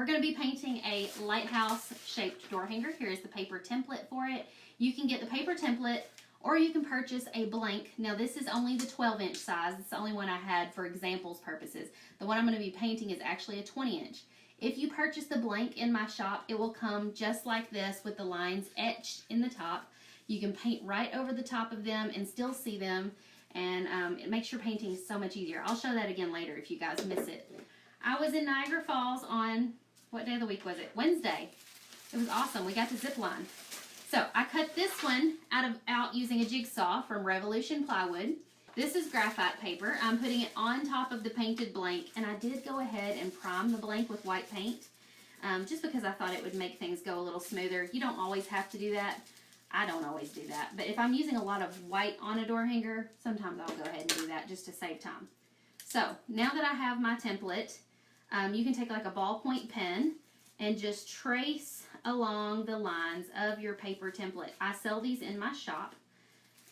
we're going to be painting a lighthouse shaped door hanger. Here is the paper template for it. You can get the paper template or you can purchase a blank. Now this is only the 12-inch size. It's the only one I had for examples purposes. The one I'm going to be painting is actually a 20-inch. If you purchase the blank in my shop, it will come just like this with the lines etched in the top. You can paint right over the top of them and still see them, and it makes your painting so much easier. I'll show that again later if you guys miss it. I was in Niagara Falls on, what day of the week was it? Wednesday. It was awesome. We got to zip line. So I cut this one out using a jigsaw from Revolution Plywood. This is graphite paper. I'm putting it on top of the painted blank, and I did go ahead and prime the blank with white paint just because I thought it would make things go a little smoother. You don't always have to do that. I don't always do that, but if I'm using a lot of white on a door hanger, sometimes I'll go ahead and do that just to save time. So now that I have my template, you can take like a ballpoint pen and just trace along the lines of your paper template. I sell these in my shop,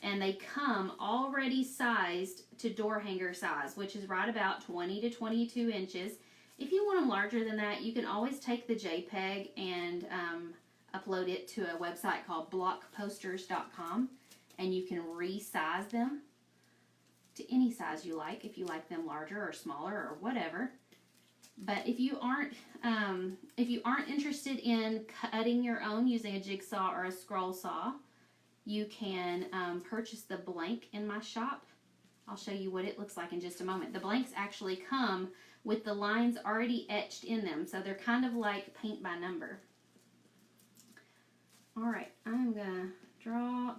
and they come already sized to door hanger size, which is right about 20 to 22 inches. If you want them larger than that, you can always take the JPEG and upload it to a website called blockposters.com, and you can resize them to any size you like, if you like them larger or smaller or whatever. But if you aren't interested in cutting your own using a jigsaw or a scroll saw, you can purchase the blank in my shop. I'll show you what it looks like in just a moment. The blanks actually come with the lines already etched in them, so they're kind of like paint by number. All right, I'm gonna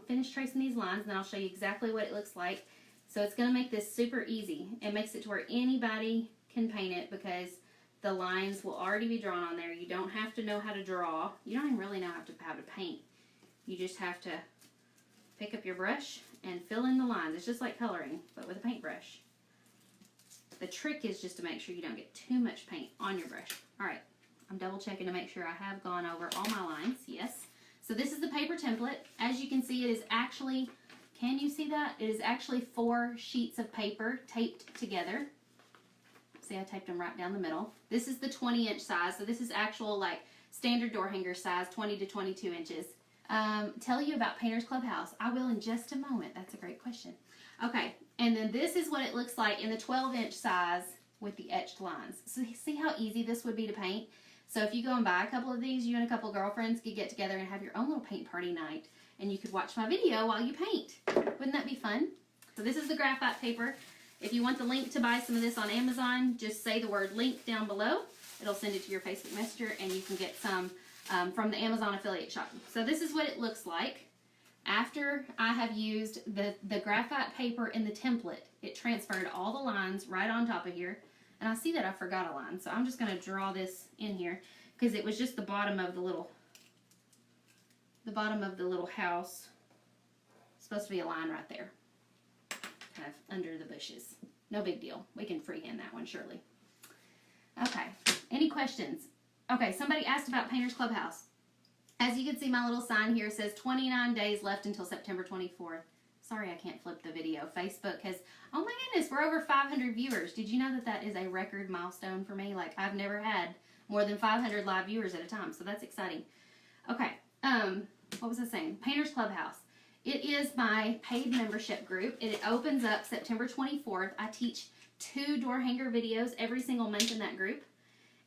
finish tracing these lines, and then I'll show you exactly what it looks like. So it's gonna make this super easy. It makes it to where anybody can paint it because the lines will already be drawn on there. You don't have to know how to draw. You don't even really know how to paint. You just have to pick up your brush and fill in the lines. It's just like coloring, but with a paintbrush. The trick is just to make sure you don't get too much paint on your brush. All right, I'm double checking to make sure I have gone over all my lines. Yes. So this is the paper template. As you can see, it is actually, can you see that? It is actually 4 sheets of paper taped together. See, I taped them right down the middle. This is the 20-inch size, so this is actual like standard door hanger size, 20 to 22 inches. Tell you about Painter's Clubhouse. I will in just a moment. That's a great question. Okay, and then this is what it looks like in the 12-inch size with the etched lines. So see how easy this would be to paint? So if you go and buy a couple of these, you and a couple of girlfriends could get together and have your own little paint party night, and you could watch my video while you paint. Wouldn't that be fun? So this is the graphite paper. If you want the link to buy some of this on Amazon, just say the word link down below. It'll send it to your Facebook Messenger, and you can get some from the Amazon affiliate shop. So this is what it looks like after I have used the graphite paper in the template. It transferred all the lines right on top of here. And I see that I forgot a line, so I'm just going to draw this in here because it was just the bottom of the little house. It's supposed to be a line right there, kind of under the bushes. No big deal. We can freehand that one, surely. Okay, any questions? Okay, somebody asked about Painter's Clubhouse. As you can see, my little sign here says 29 days left until September 24th. Sorry I can't flip the video. Facebook has, oh my goodness, we're over 500 viewers. Did you know that that is a record milestone for me? Like, I've never had more than 500 live viewers at a time, so that's exciting. Okay, what was I saying? Painter's Clubhouse. It is my paid membership group. It opens up September 24th. I teach 2 door hanger videos every single month in that group.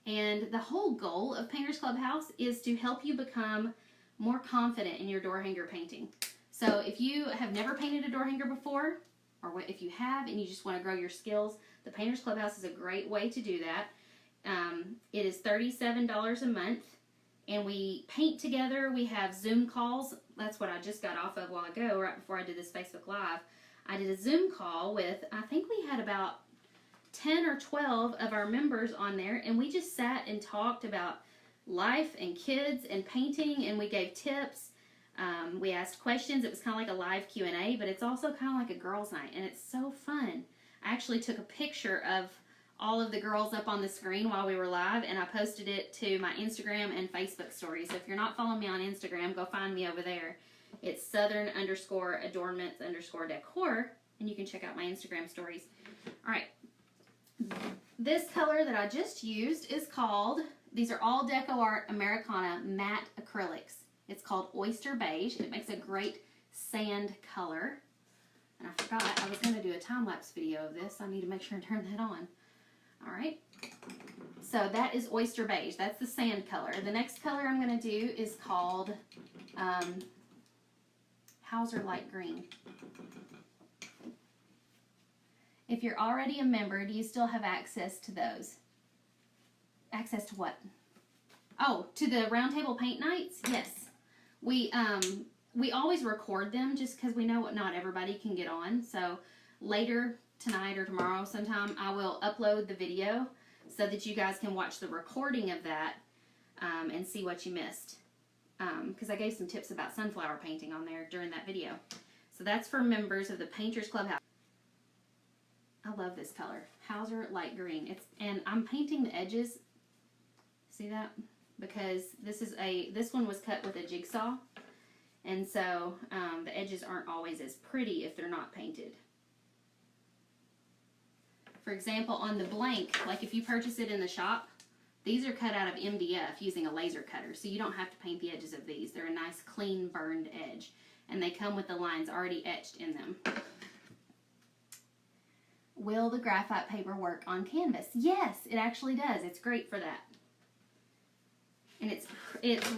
And the whole goal of Painter's Clubhouse is to help you become more confident in your door hanger painting. So if you have never painted a door hanger before, or if you have and you just want to grow your skills, the Painter's Clubhouse is a great way to do that. It is $37 a month, and we paint together. We have Zoom calls. That's what I just got off of a while ago, right before I did this Facebook Live. I did a Zoom call with, I think we had about 10 or 12 of our members on there, and we just sat and talked about life and kids and painting, and we gave tips. We asked questions. It was kind of like a live Q&A, but it's also kind of like a girls' night, and it's so fun. I actually took a picture of all of the girls up on the screen while we were live, and I posted it to my Instagram and Facebook stories. So if you're not following me on Instagram, go find me over there. It's Southern_Adoornments_Decor, and you can check out my Instagram stories. All right. This color that I just used is called These are all Decor Americana matte acrylics. It's called Oyster Beige. It makes a great sand color. And I forgot, I was going to do a time-lapse video of this. I need to make sure and turn that on. All right. So that is Oyster Beige. That's the sand color. The next color I'm going to do is called Hauser Light Green. If you're already a member, do you still have access to those? Access to what? Oh, to the roundtable paint nights? Yes. We always record them just because we know not everybody can get on. So later tonight or tomorrow sometime, I will upload the video so that you guys can watch the recording of that and see what you missed. Because I gave some tips about sunflower painting on there during that video. So that's for members of the Painters Clubhouse. I love this color, Hauser Light Green. And I'm painting the edges. See that? Because this one was cut with a jigsaw, and so the edges aren't always as pretty if they're not painted. For example, on the blank, like if you purchase it in the shop, these are cut out of MDF using a laser cutter, so you don't have to paint the edges of these. They're a nice, clean, burned edge, and they come with the lines already etched in them. Will the graphite paper work on canvas? Yes, it actually does. It's great for that. And it's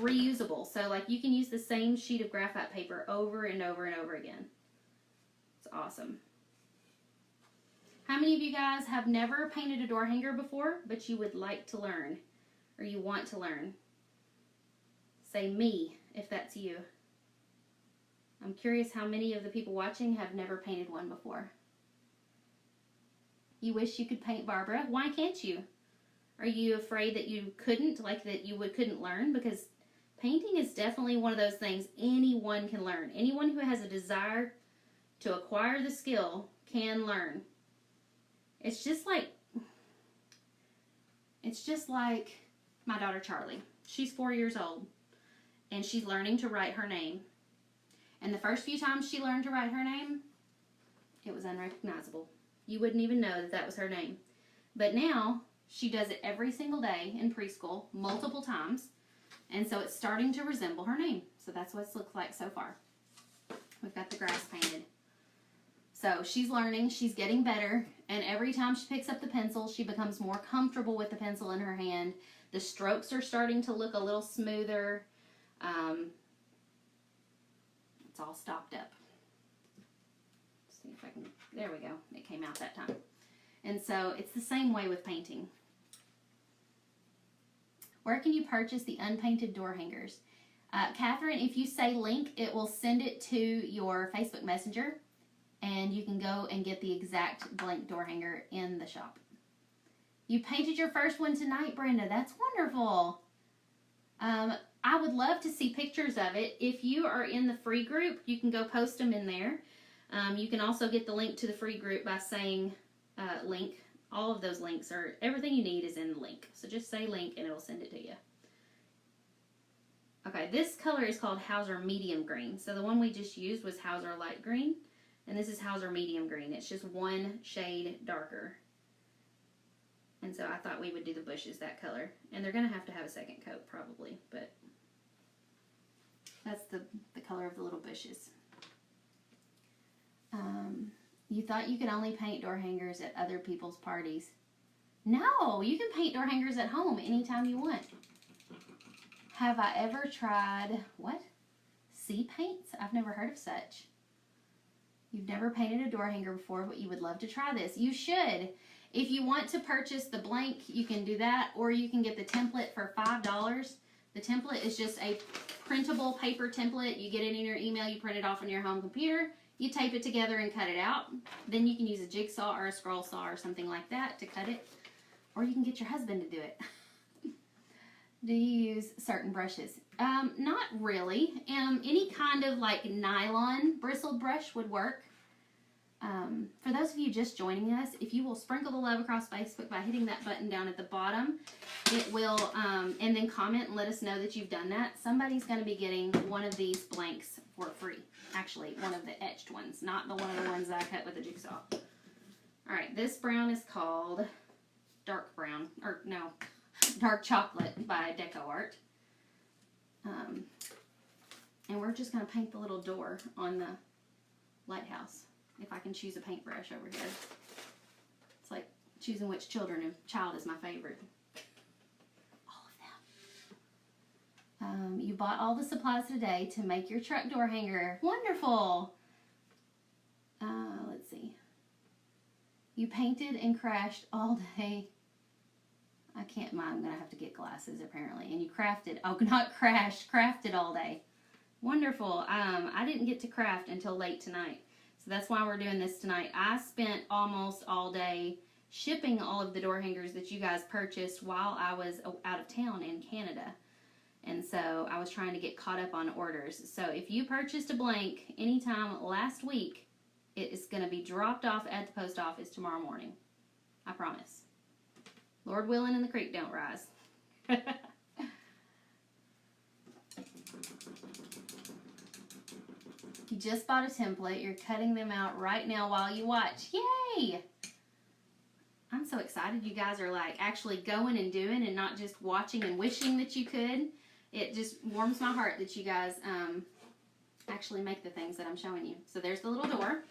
reusable. So like you can use the same sheet of graphite paper over and over and over again. It's awesome. How many of you guys have never painted a door hanger before, but you would like to learn, or you want to learn? Say me, if that's you. I'm curious how many of the people watching have never painted one before. You wish you could paint, Barbara. Why can't you? Are you afraid that you couldn't, like that you couldn't learn? Because painting is definitely one of those things anyone can learn. Anyone who has a desire to acquire the skill can learn. It's just like my daughter Charlie. She's 4 years old, and she's learning to write her name. And the first few times she learned to write her name, it was unrecognizable. You wouldn't even know that that was her name. But now she does it every single day in preschool, multiple times, and so it's starting to resemble her name. So that's what it's looked like so far. We've got the grass painted. So she's learning, she's getting better, and every time she picks up the pencil, she becomes more comfortable with the pencil in her hand. The strokes are starting to look a little smoother. It's all stopped up. Let's see if I can, there we go. It came out that time. And so it's the same way with painting. Where can you purchase the unpainted door hangers? Catherine, if you say link, it will send it to your Facebook Messenger, and you can go and get the exact blank door hanger in the shop. You painted your first one tonight, Brenda. That's wonderful. I would love to see pictures of it. If you are in the free group, you can go post them in there. You can also get the link to the free group by saying link. All of those links are, everything you need is in the link. So just say link and it'll send it to you. Okay, this color is called Hauser Medium Green. So the one we just used was Hauser Light Green, and this is Hauser Medium Green. It's just one shade darker. And so I thought we would do the bushes that color. And they're going to have a second coat probably, but that's the color of the little bushes. You thought you could only paint door hangers at other people's parties. No, you can paint door hangers at home anytime you want. Have I ever tried, what? Sea paints? I've never heard of such. You've never painted a door hanger before, but you would love to try this. You should. If you want to purchase the blank, you can do that, or you can get the template for $5. The template is just a printable paper template. You get it in your email, you print it off on your home computer, you tape it together and cut it out. Then you can use a jigsaw or a scroll saw or something like that to cut it. Or you can get your husband to do it. Do you use certain brushes? Not really. Any kind of like nylon bristled brush would work. For those of you just joining us, if you will sprinkle the love across Facebook by hitting that button down at the bottom, it will, and then comment and let us know that you've done that. Somebody's going to be getting one of these blanks for free. Actually, one of the etched ones, not the one of the ones that I cut with a jigsaw. All right, this brown is called dark brown, or no, Dark Chocolate by Decor. And we're just going to paint the little door on the lighthouse. If I can choose a paintbrush over here. It's like choosing which child is my favorite. All of them. You bought all the supplies today to make your truck door hanger. Wonderful. Let's see. You painted and crashed all day. I can't mind. I'm going to have to get glasses apparently. And you crafted. Oh, not crashed. Crafted all day. Wonderful. I didn't get to craft until late tonight. So that's why we're doing this tonight. I spent almost all day shipping all of the door hangers that you guys purchased while I was out of town in Canada. And so I was trying to get caught up on orders. So if you purchased a blank anytime last week, it is going to be dropped off at the post office tomorrow morning. I promise. Lord willing and the creek don't rise. You just bought a template. You're cutting them out right now while you watch. Yay! I'm so excited you guys are like actually going and doing and not just watching and wishing that you could. It just warms my heart that you guys actually make the things that I'm showing you. So there's the little door.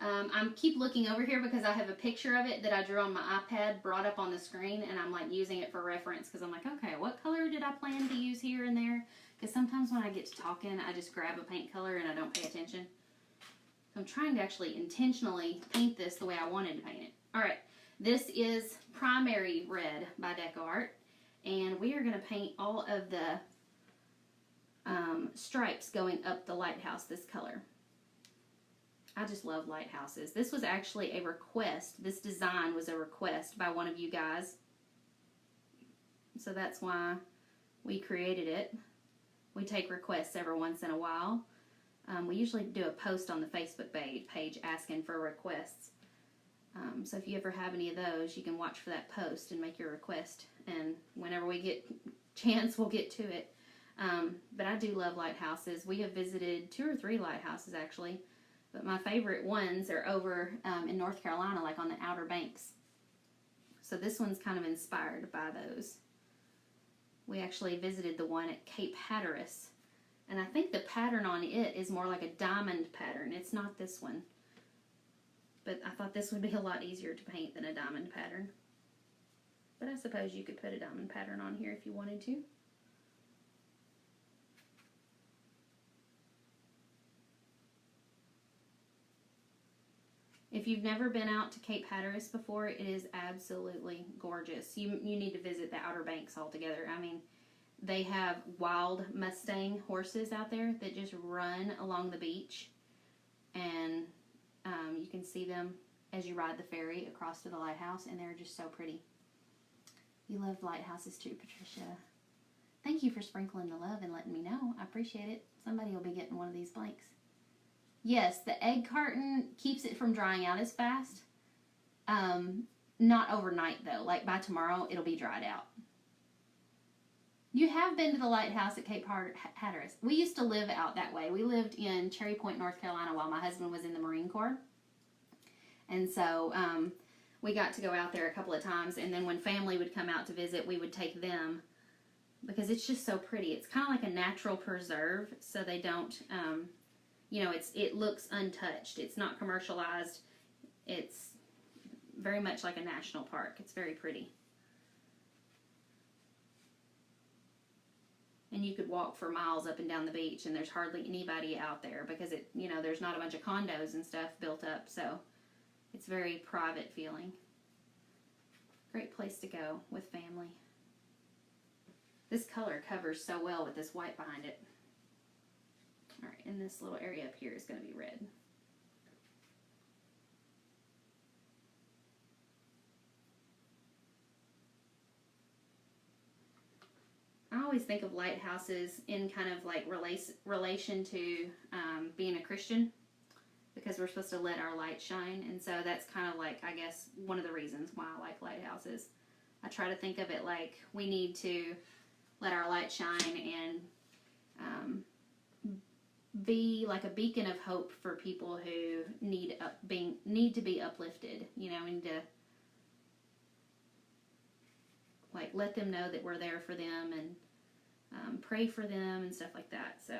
I keep looking over here because I have a picture of it that I drew on my iPad brought up on the screen, and I'm like using it for reference because I'm like, okay, what color did I plan to use here and there? Because sometimes when I get to talking, I just grab a paint color and I don't pay attention. So I'm trying to actually intentionally paint this the way I wanted to paint it. All right, this is Primary Red by Decor, and we are going to paint all of the stripes going up the lighthouse this color. I just love lighthouses. This was actually a request. This design was a request by one of you guys. So that's why we created it. We take requests every once in a while. We usually do a post on the Facebook page asking for requests. So if you ever have any of those, you can watch for that post and make your request. And whenever we get chance, we'll get to it. But I do love lighthouses. We have visited 2 or 3 lighthouses actually. But my favorite ones are over in North Carolina, like on the Outer Banks. So this one's kind of inspired by those. We actually visited the one at Cape Hatteras. And I think the pattern on it is more like a diamond pattern. It's not this one. But I thought this would be a lot easier to paint than a diamond pattern. But I suppose you could put a diamond pattern on here if you wanted to. If you've never been out to Cape Hatteras before, it is absolutely gorgeous. You need to visit the Outer Banks altogether. I mean, they have wild Mustang horses out there that just run along the beach. And you can see them as you ride the ferry across to the lighthouse, and they're just so pretty. You love lighthouses too, Patricia. Thank you for sprinkling the love and letting me know. I appreciate it. Somebody will be getting one of these blanks. Yes, the egg carton keeps it from drying out as fast. Not overnight, though. Like, by tomorrow, it'll be dried out. You have been to the lighthouse at Cape Hatteras. We used to live out that way. We lived in Cherry Point, North Carolina, while my husband was in the Marine Corps. And so we got to go out there a couple of times. And then when family would come out to visit, we would take them because it's just so pretty. It's kind of like a natural preserve, so they don't... you know, it looks untouched. It's not commercialized. It's very much like a national park. It's very pretty. And you could walk for miles up and down the beach, and there's hardly anybody out there because there's not a bunch of condos and stuff built up, so it's very private feeling. Great place to go with family. This color covers so well with this white behind it. Alright, and this little area up here is going to be red. I always think of lighthouses in kind of like relation to being a Christian, because we're supposed to let our light shine, and so that's kind of like, I guess, one of the reasons why I like lighthouses. I try to think of it like we need to let our light shine and be like a beacon of hope for people who need to be uplifted. We need to like let them know that we're there for them and pray for them and stuff like that. So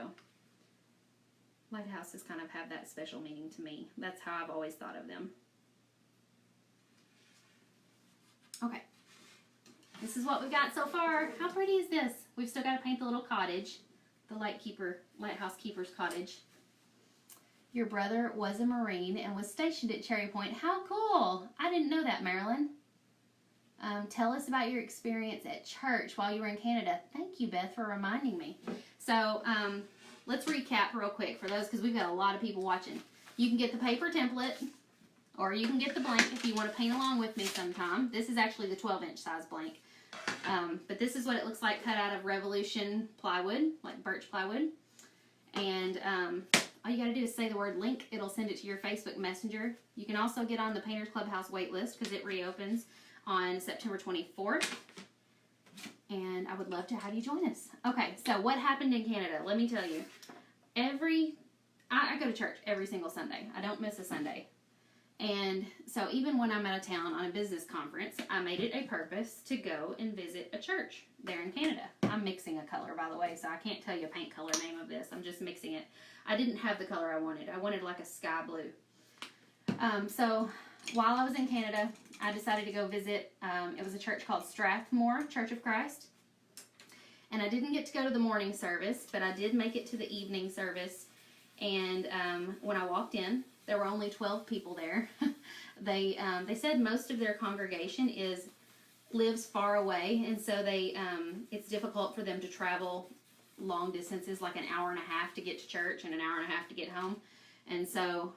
Lighthouses kind of have that special meaning to me. That's how I've always thought of them. Okay, this is what we've got so far. How pretty is this? We've still got to paint the little cottage, the lighthouse keeper's cottage. Your brother was a Marine and was stationed at Cherry Point. How cool! I didn't know that, Marilyn. Tell us about your experience at church while you were in Canada. Thank you, Beth, for reminding me. So, let's recap real quick for those, because we've got a lot of people watching. You can get the paper template, or you can get the blank if you want to paint along with me sometime. This is actually the 12-inch size blank. But this is what it looks like cut out of Revolution plywood, like birch plywood. And all you got to do is say the word link. It'll send it to your Facebook Messenger. You can also get on the Painters Clubhouse wait list because it reopens on September 24th. And I would love to have you join us. Okay, so what happened in Canada? Let me tell you. I go to church every single Sunday. I don't miss a Sunday. And so even when I'm out of town on a business conference, I made it a purpose to go and visit a church there in Canada. I'm mixing a color, by the way, so I can't tell you a paint color name of this. I'm just mixing it. I didn't have the color I wanted. I wanted like a sky blue. So while I was in Canada, I decided to go visit. It was a church called Strathmore Church of Christ. And I didn't get to go to the morning service, but I did make it to the evening service. And when I walked in, there were only 12 people there. They said most of their congregation lives far away, and so it's difficult for them to travel long distances, like an hour and a half to get to church and an hour and a half to get home. And so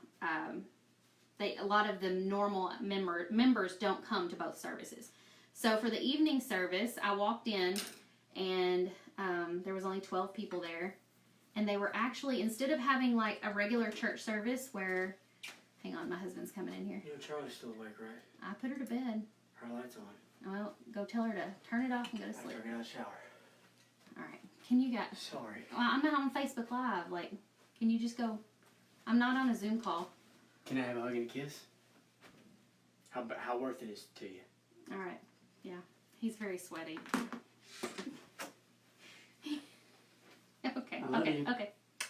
a lot of the normal members don't come to both services. So for the evening service, I walked in, and there was only 12 people there. And they were actually, instead of having like a regular church service where, hang on, my husband's coming in here. You know Charlie's still awake, right? I put her to bed. Her light's on. Well, go tell her to turn it off and go to sleep. After I get out of the shower. Alright, can you guys... Sorry. Well, I'm not on Facebook Live, like, can you just go... I'm not on a Zoom call. Can I have a hug and a kiss? How worth it is to you? Alright, yeah. He's very sweaty. Okay.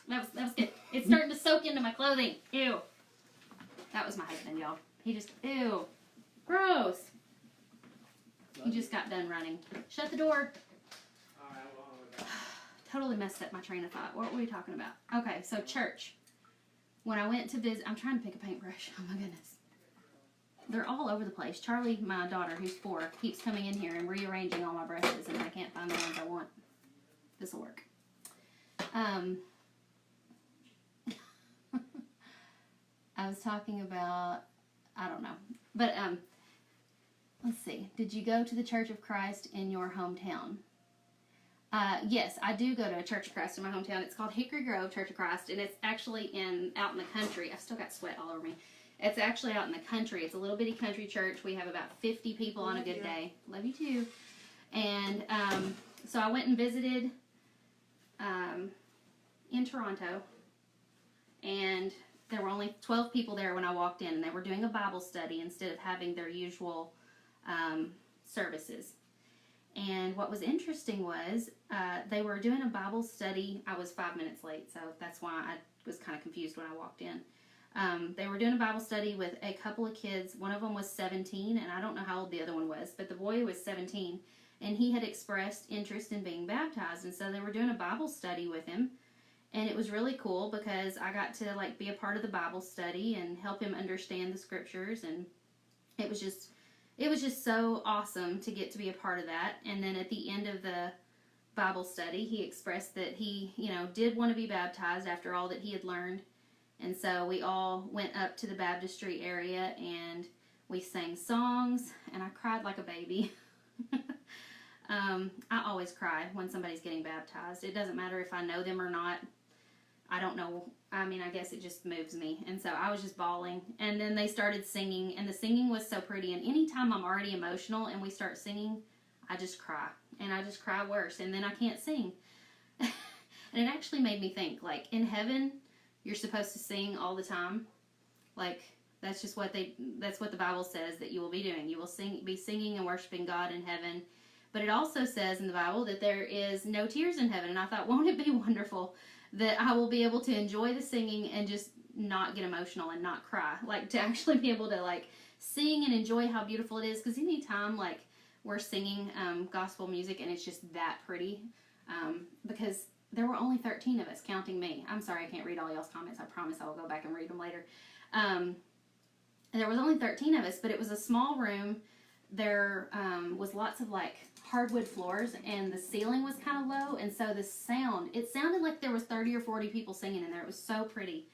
That was good. It's starting to soak into my clothing. Ew. That was my husband, y'all. He just, ew. Gross. He just got done running. Shut the door. Alright, well, Totally messed up my train of thought. What were we talking about? Okay, so church. When I went to visit, I'm trying to pick a paintbrush. Oh my goodness. They're all over the place. Charlie, my daughter, who's 4, keeps coming in here and rearranging all my brushes, and I can't find the ones I want. This will work. I was talking about, I don't know, but let's see. Did you go to the Church of Christ in your hometown? Yes, I do go to a Church of Christ in my hometown. It's called Hickory Grove Church of Christ, and it's actually out in the country. I've still got sweat all over me. It's actually out in the country. It's a little bitty country church. We have about 50 people on a good day. Love you too. And so I went and visited in Toronto, and there were only 12 people there when I walked in, and they were doing a Bible study instead of having their usual services. And what was interesting was they were doing a Bible study. I was 5 minutes late, so that's why I was kind of confused when I walked in. They were doing a Bible study with a couple of kids. One of them was 17, and I don't know how old the other one was, but the boy was 17, and he had expressed interest in being baptized, and so they were doing a Bible study with him. And it was really cool because I got to like be a part of the Bible study and help him understand the scriptures, and it was just so awesome to get to be a part of that. And then at the end of the Bible study, he expressed that he, did want to be baptized after all that he had learned. And so we all went up to the baptistry area and we sang songs, and I cried like a baby. I always cry when somebody's getting baptized. It doesn't matter if I know them or not. I don't know. I mean, I guess it just moves me. And so I was just bawling. And then they started singing, and the singing was so pretty. And anytime I'm already emotional and we start singing, I just cry. And I just cry worse. And then I can't sing. And it actually made me think, like, in heaven, you're supposed to sing all the time. Like, that's what the Bible says that you will be doing. You will be singing and worshiping God in heaven. But it also says in the Bible that there is no tears in heaven. And I thought, won't it be wonderful that I will be able to enjoy the singing and just not get emotional and not cry? Like, to actually be able to, like, sing and enjoy how beautiful it is. Because anytime, like, we're singing gospel music and it's just that pretty, because there were only 13 of us, counting me. I'm sorry I can't read all y'all's comments. I promise I will go back and read them later. There was only 13 of us, but it was a small room. There was lots of, like, hardwood floors, and the ceiling was kind of low, and so the sound, it sounded like there was 30 or 40 people singing in there. It was so pretty.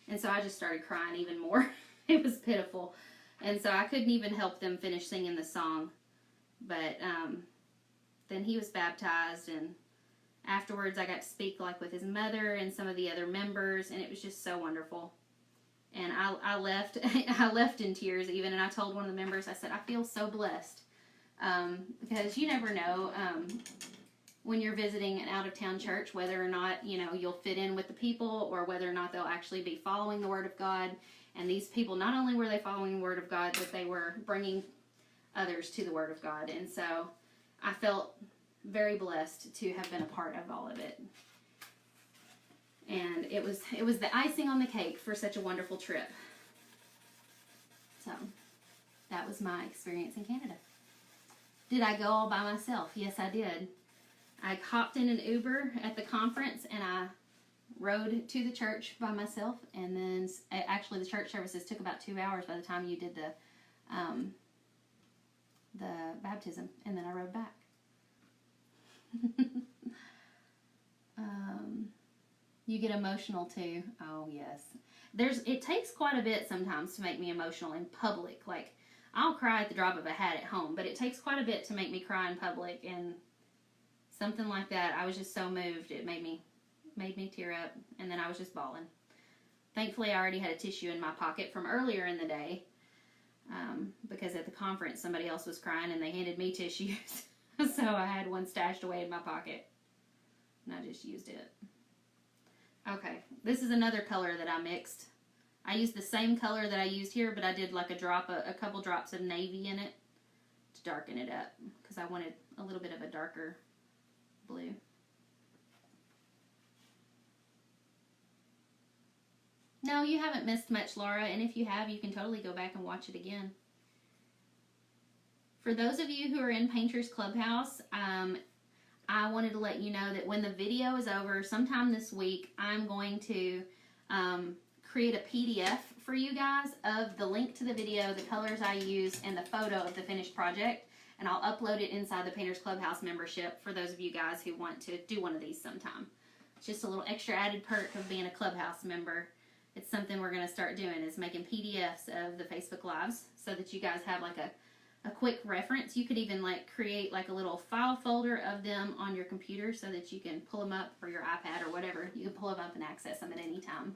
And so I just started crying even more. It was pitiful. And so I couldn't even help them finish singing the song. But then he was baptized, and afterwards I got to speak, like, with his mother and some of the other members, and it was just so wonderful. And I left I left in tears even, and I told one of the members, I said, I feel so blessed, because you never know when you're visiting an out-of-town church whether or not, you know, you'll fit in with the people, or whether or not they'll actually be following the Word of God. And these people, not only were they following the Word of God, but they were bringing others to the Word of God. And so I felt very blessed to have been a part of all of it. And it was the icing on the cake for such a wonderful trip. So that was my experience in Canada. Did I go all by myself? Yes, I did. I hopped in an Uber at the conference, and I rode to the church by myself. And then actually the church services took about 2 hours by the time you did the baptism, and then I rode back. You get emotional too. Oh yes. It takes quite a bit sometimes to make me emotional in public. Like, I'll cry at the drop of a hat at home, but it takes quite a bit to make me cry in public. And something like that, I was just so moved. It made me tear up, and then I was just bawling. Thankfully, I already had a tissue in my pocket from earlier in the day, because at the conference somebody else was crying and they handed me tissues. So I had one stashed away in my pocket, and I just used it. Okay, this is another color that I mixed. I used the same color that I used here, but I did like a couple drops of navy in it to darken it up, because I wanted a little bit of a darker blue. No, you haven't missed much, Laura, and if you have, you can totally go back and watch it again. For those of you who are in Painters Clubhouse, I wanted to let you know that when the video is over, sometime this week, I'm going to create a PDF for you guys of the link to the video, the colors I use, and the photo of the finished project. And I'll upload it inside the Painters Clubhouse membership for those of you guys who want to do one of these sometime. It's just a little extra added perk of being a Clubhouse member. It's something we're going to start doing, is making PDFs of the Facebook Lives so that you guys have like a quick reference. You could even like create like a little file folder of them on your computer so that you can pull them up, or your iPad or whatever. You can pull them up and access them at any time.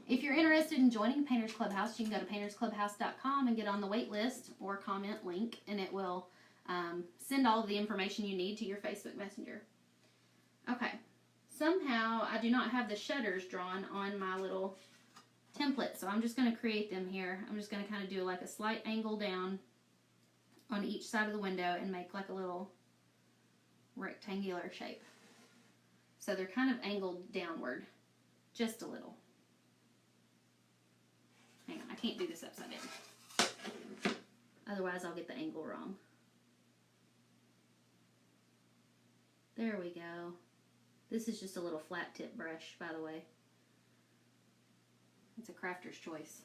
If you're interested in joining Painters Clubhouse, you can go to paintersclubhouse.com and get on the wait list or comment link, and it will send all of the information you need to your Facebook Messenger. Okay, somehow I do not have the shutters drawn on my little template, so I'm just going to create them here. I'm just going to kind of do like a slight angle down on each side of the window and make like a little rectangular shape. So they're kind of angled downward, just a little. Hang on, I can't do this upside down. Otherwise I'll get the angle wrong. There we go. This is just a little flat tip brush, by the way. It's a crafter's choice.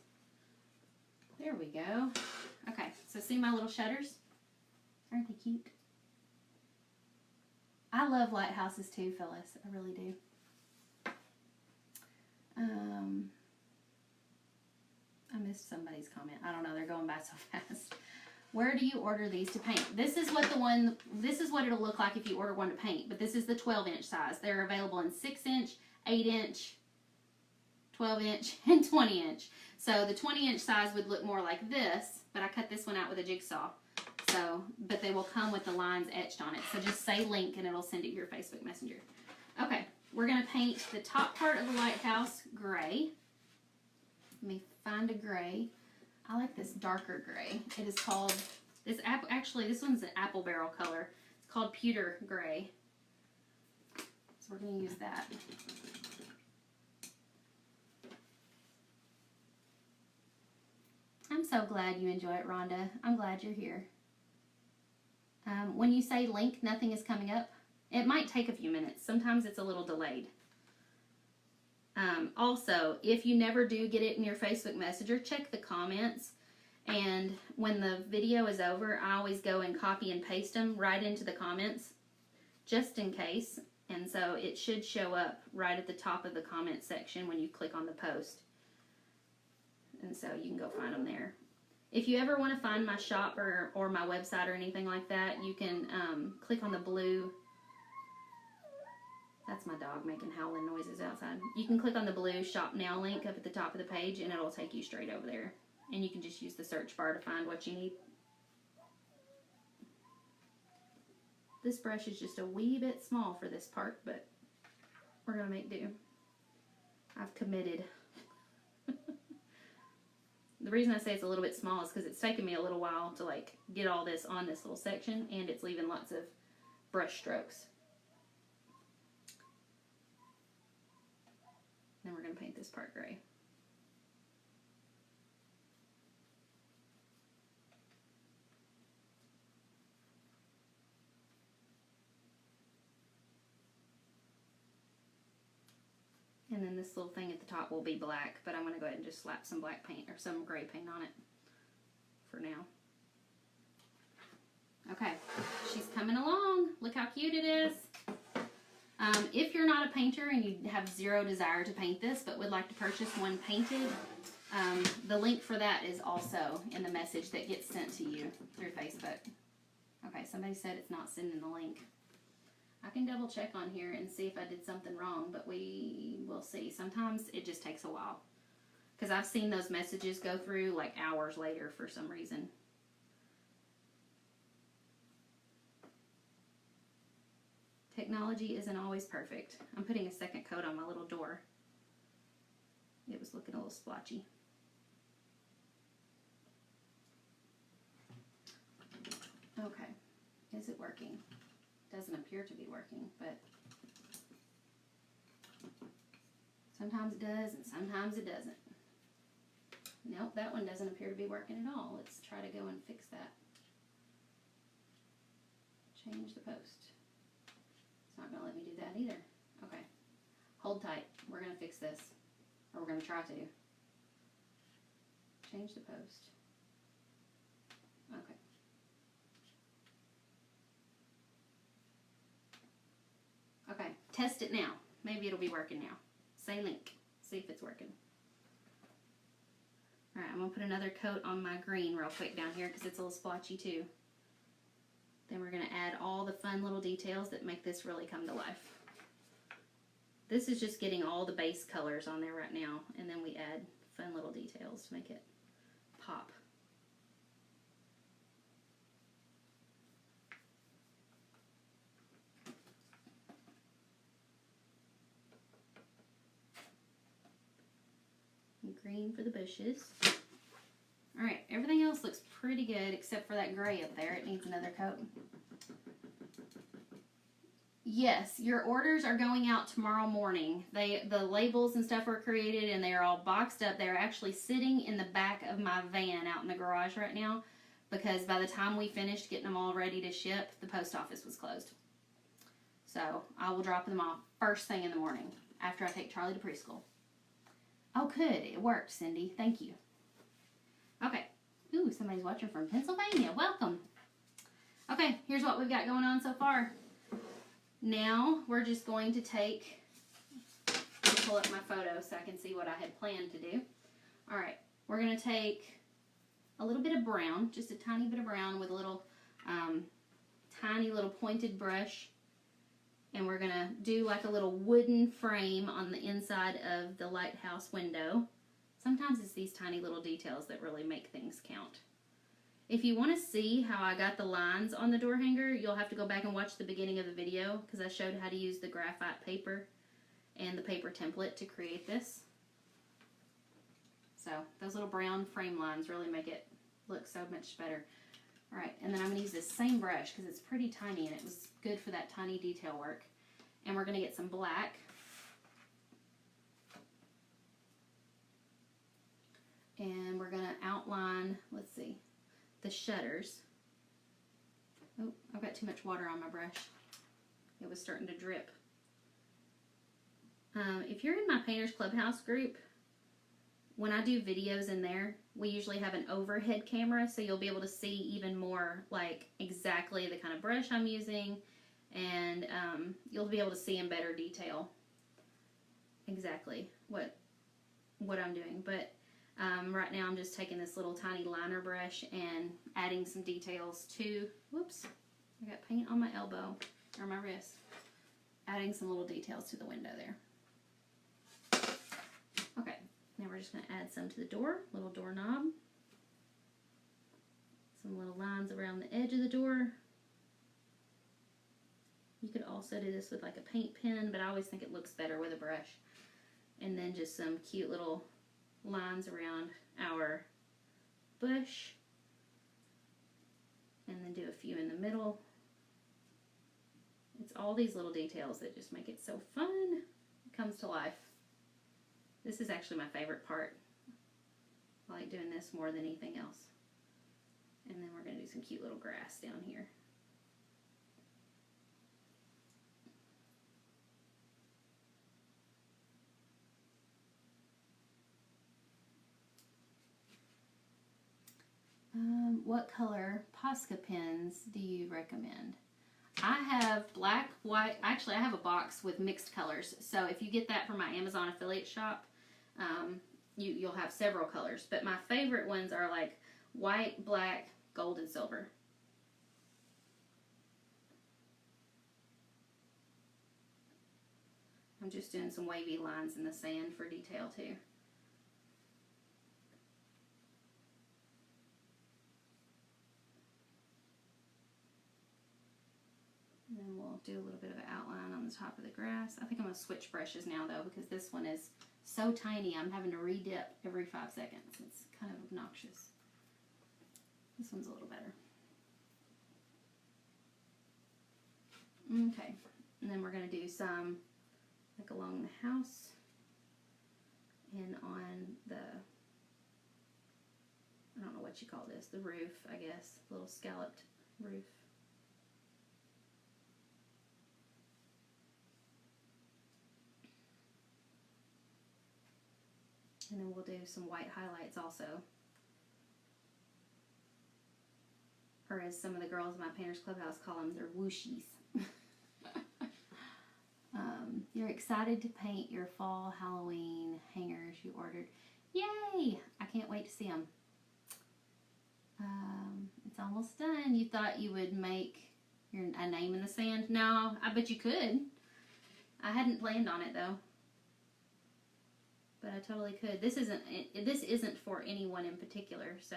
There we go. Okay, so see my little shutters? Aren't they cute? I love lighthouses too, Phyllis. I really do. I missed somebody's comment. I don't know, they're going by so fast. Where do you order these to paint? This is what it'll look like if you order one to paint, but this is the 12-inch size. They're available in 6-inch, 8-inch, 12-inch, and 20-inch. So the 20-inch size would look more like this, but I cut this one out with a jigsaw. So, but they will come with the lines etched on it. So just say link and it'll send it to your Facebook Messenger. Okay, we're going to paint the top part of the lighthouse gray. Let me find a gray. I like this darker gray. It is called Actually, this one's an apple barrel color. It's called pewter gray. So we're going to use that. I'm so glad you enjoy it, Rhonda. I'm glad you're here. When you say link, nothing is coming up. It might take a few minutes. Sometimes it's a little delayed. Also, if you never do get it in your Facebook Messenger, check the comments. And when the video is over, I always go and copy and paste them right into the comments, just in case. And so it should show up right at the top of the comment section when you click on the post. And so you can go find them there. If you ever want to find my shop or my website or anything like that, you can click on the blue. That's my dog making howling noises outside. You can click on the blue Shop Now link up at the top of the page, and it'll take you straight over there. And you can just use the search bar to find what you need. This brush is just a wee bit small for this part, but we're going to make do. I've committed. The reason I say it's a little bit small is because it's taken me a little while to like get all this on this little section, and it's leaving lots of brush strokes. Then we're going to paint this part gray. And then this little thing at the top will be black, but I'm going to go ahead and just slap some black paint or some gray paint on it for now. Okay, she's coming along. Look how cute it is. If you're not a painter and you have zero desire to paint this, but would like to purchase one painted, the link for that is also in the message that gets sent to you through Facebook. Okay, somebody said it's not sending the link. I can double check on here and see if I did something wrong, but we will see. Sometimes it just takes a while, because I've seen those messages go through like hours later for some reason. Technology isn't always perfect. I'm putting a second coat on my little door. It was looking a little splotchy. Okay, is it working? Doesn't appear to be working, but sometimes it does and sometimes it doesn't. Nope, that one doesn't appear to be working at all. Let's try to go and fix that. Change the post. It's not going to let me do that either. Okay. Hold tight. We're going to fix this. Or we're going to try to. Change the post. Okay. Okay. Test it now. Maybe it'll be working now. Say link. See if it's working. Alright, I'm going to put another coat on my green real quick down here because it's a little splotchy too. Then we're going to add all the fun little details that make this really come to life. This is just getting all the base colors on there right now, and then we add fun little details to make it pop. And green for the bushes. Alright, everything else looks pretty good except for that gray up there. It needs another coat. Yes, your orders are going out tomorrow morning. The labels and stuff were created and they are all boxed up. They're actually sitting in the back of my van out in the garage right now because by the time we finished getting them all ready to ship, the post office was closed. So I will drop them off first thing in the morning after I take Charlie to preschool. Oh, good. It worked, Cindy. Thank you. Okay. Ooh, somebody's watching from Pennsylvania. Welcome. Okay, here's what we've got going on so far. Now, we're just going to take, let me pull up my photo so I can see what I had planned to do. Alright, we're going to take a little bit of brown, just a tiny bit of brown with a little, tiny little pointed brush. And we're going to do like a little wooden frame on the inside of the lighthouse window. Sometimes it's these tiny little details that really make things count. If you want to see how I got the lines on the door hanger, you'll have to go back and watch the beginning of the video because I showed how to use the graphite paper and the paper template to create this. So those little brown frame lines really make it look so much better. Alright, and then I'm going to use this same brush because it's pretty tiny and it was good for that tiny detail work. And we're going to get some black. And we're going to outline, let's see, the shutters. Oh, I've got too much water on my brush. It was starting to drip. If you're in my Painters Clubhouse group, when I do videos in there, we usually have an overhead camera, so you'll be able to see even more, like, exactly the kind of brush I'm using, and you'll be able to see in better detail exactly what I'm doing. But right now I'm just taking this little tiny liner brush and adding some details to, whoops, I got paint on my elbow, or my wrist, adding some little details to the window there. Okay, now we're just going to add some to the door, little doorknob, some little lines around the edge of the door. You could also do this with like a paint pen, but I always think it looks better with a brush. And then just some cute little lines around our bush, and then do a few in the middle. It's all these little details that just make it so fun. It comes to life. This is actually my favorite part. I like doing this more than anything else. And then we're going to do some cute little grass down here. What color Posca pens do you recommend? I have black, white, actually I have a box with mixed colors, so if you get that from my Amazon affiliate shop, you'll have several colors, but my favorite ones are like white, black, gold, and silver. I'm just doing some wavy lines in the sand for detail too. And then we'll do a little bit of an outline on the top of the grass. I think I'm going to switch brushes now though, because this one is so tiny I'm having to re-dip every 5 seconds. It's kind of obnoxious. This one's a little better. Okay, and then we're going to do some like along the house and on the, I don't know what you call this, the roof, I guess, little scalloped roof. And then we'll do some white highlights also. Or as some of the girls in my Painters Clubhouse call them, they're whooshies. You're excited to paint your fall Halloween hangers you ordered. Yay! I can't wait to see them. It's almost done. You thought you would make a name in the sand? No, I bet you could. I hadn't planned on it though. But I totally could. This isn't for anyone in particular, so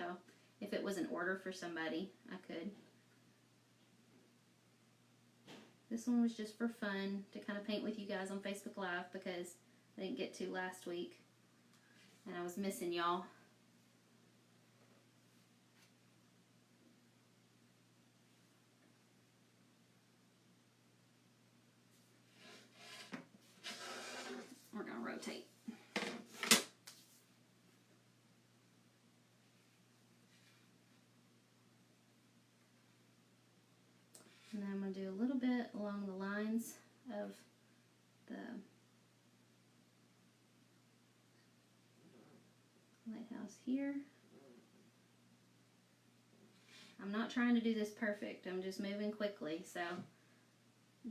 if it was an order for somebody, I could. This one was just for fun, to kind of paint with you guys on Facebook Live, because I didn't get to last week, and I was missing y'all. We're going to rotate. And then I'm going to do a little bit along the lines of the lighthouse here. I'm not trying to do this perfect. I'm just moving quickly, so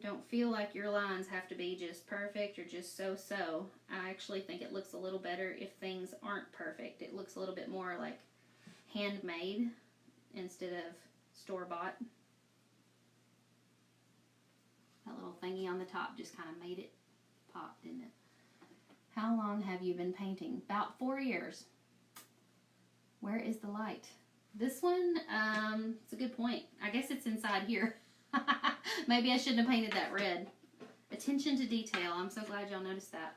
don't feel like your lines have to be just perfect or just so-so. I actually think it looks a little better if things aren't perfect. It looks a little bit more like handmade instead of store-bought. That little thingy on the top just kind of made it pop, didn't it? How long have you been painting? About 4 years. Where is the light? This one, it's a good point. I guess it's inside here. Maybe I shouldn't have painted that red. Attention to detail. I'm so glad y'all noticed that.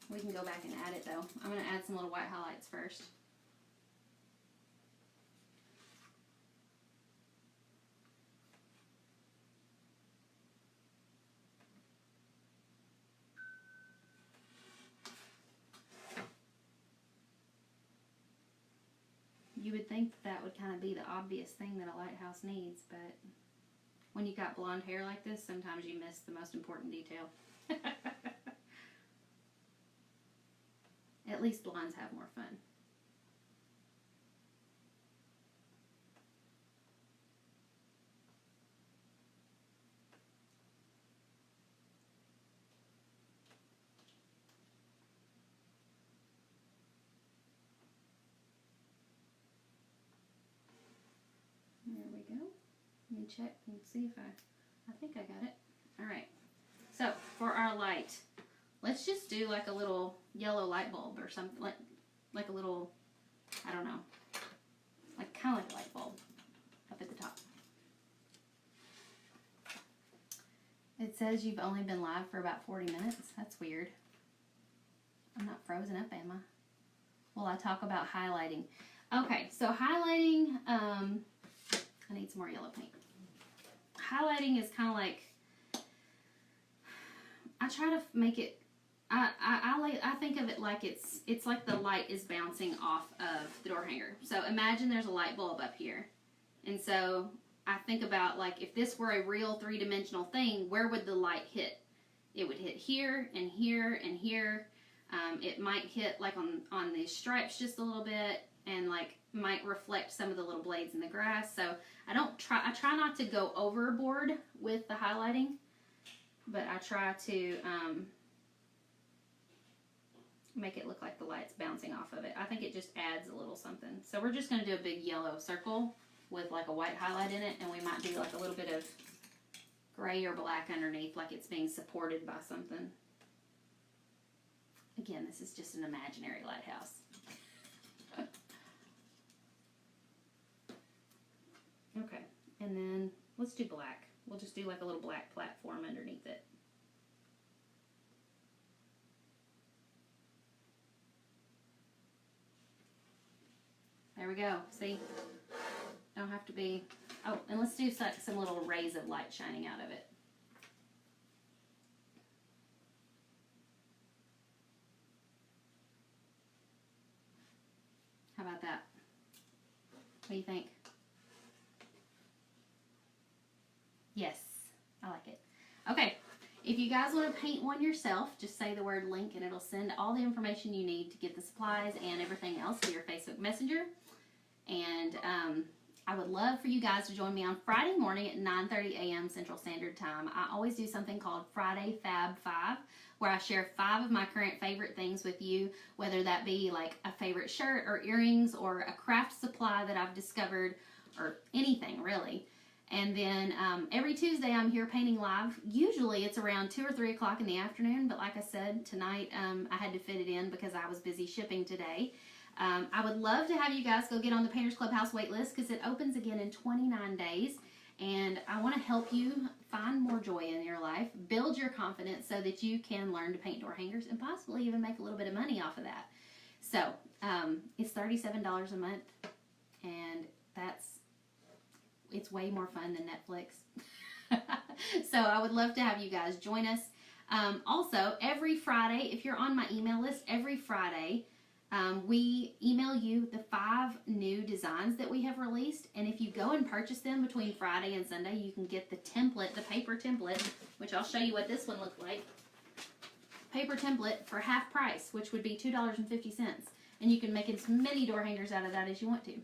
We can go back and add it though. I'm going to add some little white highlights first. think that would kind of be the obvious thing that a lighthouse needs, but when you got blonde hair like this, sometimes you miss the most important detail. At least blondes have more fun. There we go. Let me check and see if I think I got it. All right. So for our light, let's just do like a little yellow light bulb or something, like a little, I don't know, like kind of like a light bulb up at the top. It says you've only been live for about 40 minutes. That's weird. I'm not frozen up, am I? Well, I talk about highlighting. Okay, so highlighting, I need some more yellow paint. Highlighting is kind of like, I try to make it, I think of it like it's like the light is bouncing off of the door hanger. So imagine there's a light bulb up here. And so I think about, like, if this were a real three-dimensional thing, where would the light hit? It would hit here and here and here. It might hit like on these stripes just a little bit, and like might reflect some of the little blades in the grass. So I try not to go overboard with the highlighting, but I try to make it look like the light's bouncing off of it. I think it just adds a little something. So we're just going to do a big yellow circle with like a white highlight in it, and we might do like a little bit of gray or black underneath, like it's being supported by something. Again, this is just an imaginary lighthouse. Okay, and then let's do black. We'll just do like a little black platform underneath it. There we go. See? Don't have to be... Oh, and let's do some little rays of light shining out of it. How about that? What do you think? Yes, I like it. Okay, if you guys want to paint one yourself, just say the word link and it'll send all the information you need to get the supplies and everything else to your Facebook Messenger. And I would love for you guys to join me on Friday morning at 9:30 a.m. Central Standard Time. I always do something called Friday Fab 5, where I share 5 of my current favorite things with you, whether that be like a favorite shirt or earrings or a craft supply that I've discovered or anything really. And then every Tuesday I'm here painting live. Usually it's around 2 or 3 o'clock in the afternoon, but like I said, tonight I had to fit it in because I was busy shipping today. I would love to have you guys go get on the Painters Clubhouse waitlist because it opens again in 29 days. And I want to help you find more joy in your life, build your confidence so that you can learn to paint door hangers and possibly even make a little bit of money off of that. So it's $37 a month, and it's way more fun than Netflix. So I would love to have you guys join us. Also, every Friday, if you're on my email list, every Friday, we email you the 5 new designs that we have released, and if you go and purchase them between Friday and Sunday, you can get the template, the paper template, which I'll show you what this one looked like. Paper template for half price, which would be $2.50, and you can make as many door hangers out of that as you want to.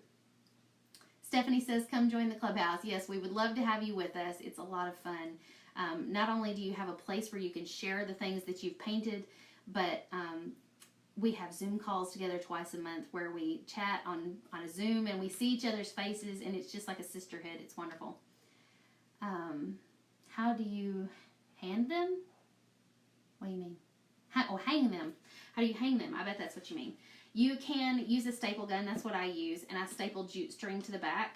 Stephanie says, come join the clubhouse. Yes, we would love to have you with us. It's a lot of fun. Not only do you have a place where you can share the things that you've painted, but we have Zoom calls together twice a month where we chat on a Zoom and we see each other's faces, and it's just like a sisterhood. It's wonderful. How do you hand them? What do you mean? Hang them. How do you hang them? I bet that's what you mean. You can use a staple gun. That's what I use. And I stapled jute string to the back.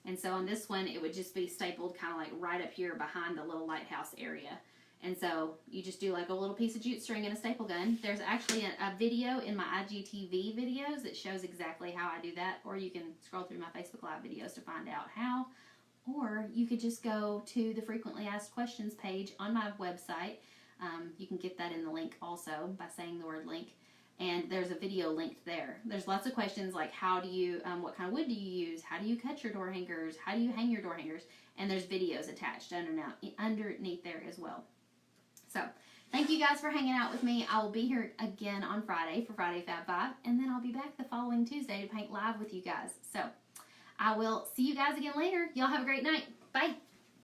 And so on this one, it would just be stapled kind of like right up here behind the little lighthouse area. And so you just do like a little piece of jute string and a staple gun. There's actually a video in my IGTV videos that shows exactly how I do that. Or you can scroll through my Facebook Live videos to find out how. Or you could just go to the frequently asked questions page on my website. You can get that in the link also by saying the word link. and there's a video linked there. There's lots of questions like how do you, what kind of wood do you use? How do you cut your door hangers? How do you hang your door hangers? And there's videos attached underneath there as well. So thank you guys for hanging out with me. I will be here again on Friday for Friday Fab 5, and then I'll be back the following Tuesday to paint live with you guys. So I will see you guys again later. Y'all have a great night. Bye.